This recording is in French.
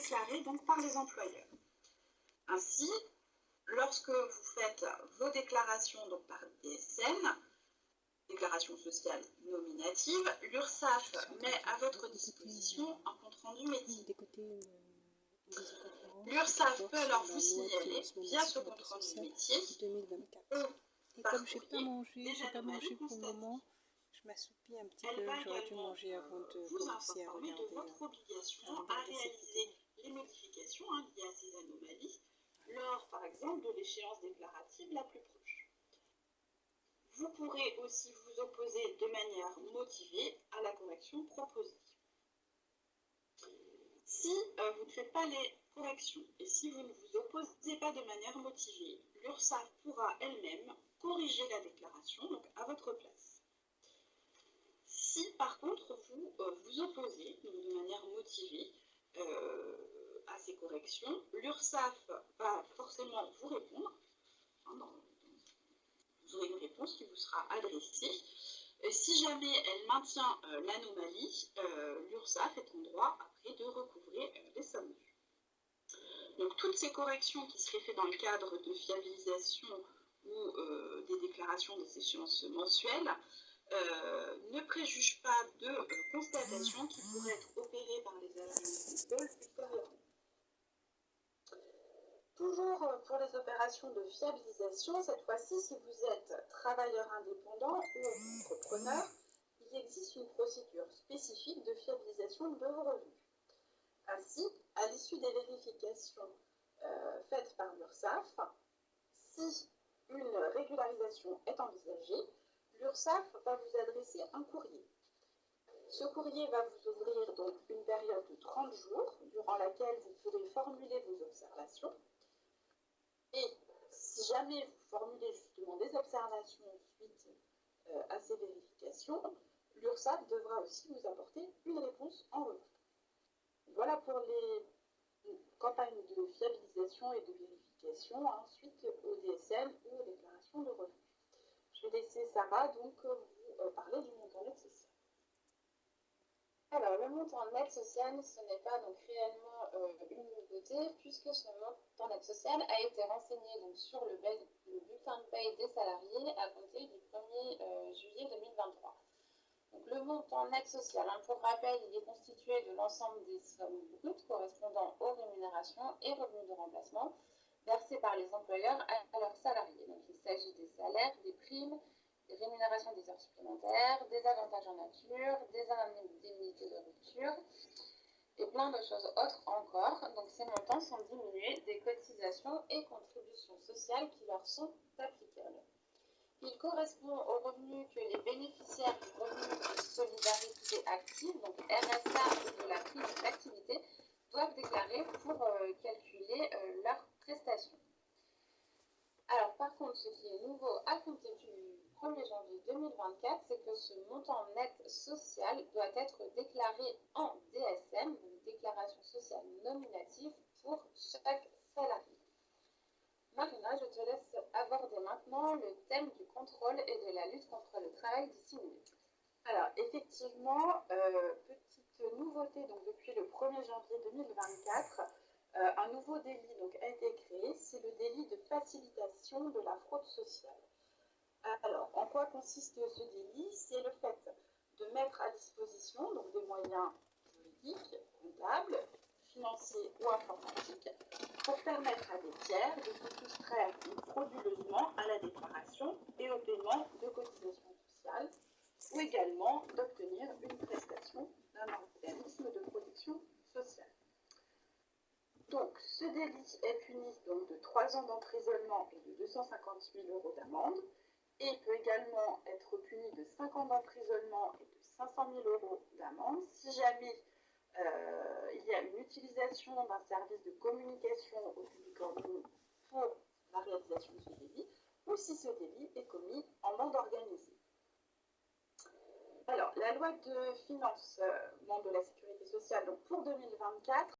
déclarés donc par les employeurs. Ainsi, lorsque vous faites vos déclarations donc par DSN, déclaration sociale nominative, l'URSSAF met à votre disposition un compte-rendu métier. L'URSSAF peut alors vous signaler via ce compte-rendu métier Et comme j'ai pas mangé pour le moment, je m'assoupis un petit peu, j'aurais dû manger avant de commencer à regarder. De votre obligation à réaliser les modifications liées à ces anomalies lors, par exemple, de l'échéance déclarative la plus proche. Vous pourrez aussi vous opposer de manière motivée à la correction proposée. Si vous ne faites pas les corrections et si vous ne vous opposez pas de manière motivée, l'URSSAF pourra elle-même corriger la déclaration donc à votre place. Si par contre vous vous opposez donc de manière motivée à ces corrections, l'URSSAF va forcément vous répondre. Vous aurez une réponse qui vous sera adressée. Et si jamais elle maintient l'anomalie, l'URSSAF est en droit après de recouvrer les sommes dues. Donc toutes ces corrections qui seraient faites dans le cadre de fiabilisation ou des déclarations des échéances mensuelles ne préjugent pas de constatations qui pourraient être opérées par les agents de contrôle ultérieurement. Toujours pour les opérations de fiabilisation, cette fois-ci, si vous êtes travailleur indépendant ou entrepreneur, il existe une procédure spécifique de fiabilisation de vos revenus. Ainsi, à l'issue des vérifications faites par l'URSSAF, si une régularisation est envisagée, l'URSSAF va vous adresser un courrier. Ce courrier va vous ouvrir donc une période de 30 jours durant laquelle vous pourrez formuler vos observations. Et si jamais vous formulez justement des observations suite à ces vérifications, l'URSSAF devra aussi vous apporter une réponse en retour. Voilà pour les campagnes de fiabilisation et de vérification, suite au DSN ou aux déclarations de revenus. Je vais laisser Sarah donc vous parler du montant net social. Alors, le montant net social, ce n'est pas donc réellement une nouveauté, puisque ce montant net social a été renseigné donc, sur le bulletin de paye des salariés à compter du 1er juillet 2023. Donc, le montant net social, pour rappel, il est constitué de l'ensemble des sommes brutes correspondant aux rémunérations et revenus de remplacement versés par les employeurs à leurs salariés. Donc, il s'agit des salaires, des primes, des rémunérations des heures supplémentaires, des avantages en nature, des indemnités de rupture et plein de choses autres encore. Donc ces montants sont diminués des cotisations et contributions sociales qui leur sont applicables. Il correspond aux revenus que les bénéficiaires du revenu de solidarité active, donc RSA ou de la prime d'activité, doivent déclarer pour calculer leurs prestations. Alors par contre, ce qui est nouveau à compter du 1er janvier 2024, c'est que ce montant net social doit être déclaré en DSN, donc déclaration sociale nominative, pour chaque salarié. Marina, je te laisse aborder maintenant le thème du contrôle et de la lutte contre le travail dissimulé. Alors effectivement, petite nouveauté donc, depuis le 1er janvier 2024, un nouveau délit donc, a été créé, c'est le délit de facilitation de la fraude sociale. Alors, en quoi consiste ce délit? C'est le fait de mettre à disposition donc, des moyens juridiques, comptables, financiers ou informatiques pour permettre à des tiers de se soustraire frauduleusement à la déclaration et au paiement de cotisations sociales ou également d'obtenir une prestation d'un organisme de protection sociale. Donc, ce délit est puni donc, de 3 ans d'emprisonnement et de 250 000 € d'amende. Et peut également être puni de 5 ans d'emprisonnement et de 500 000 € d'amende si jamais il y a une utilisation d'un service de communication au public ordonné pour la réalisation de ce délit, ou si ce délit est commis en bande organisée. Alors, la loi de financement de la sécurité sociale donc pour 2024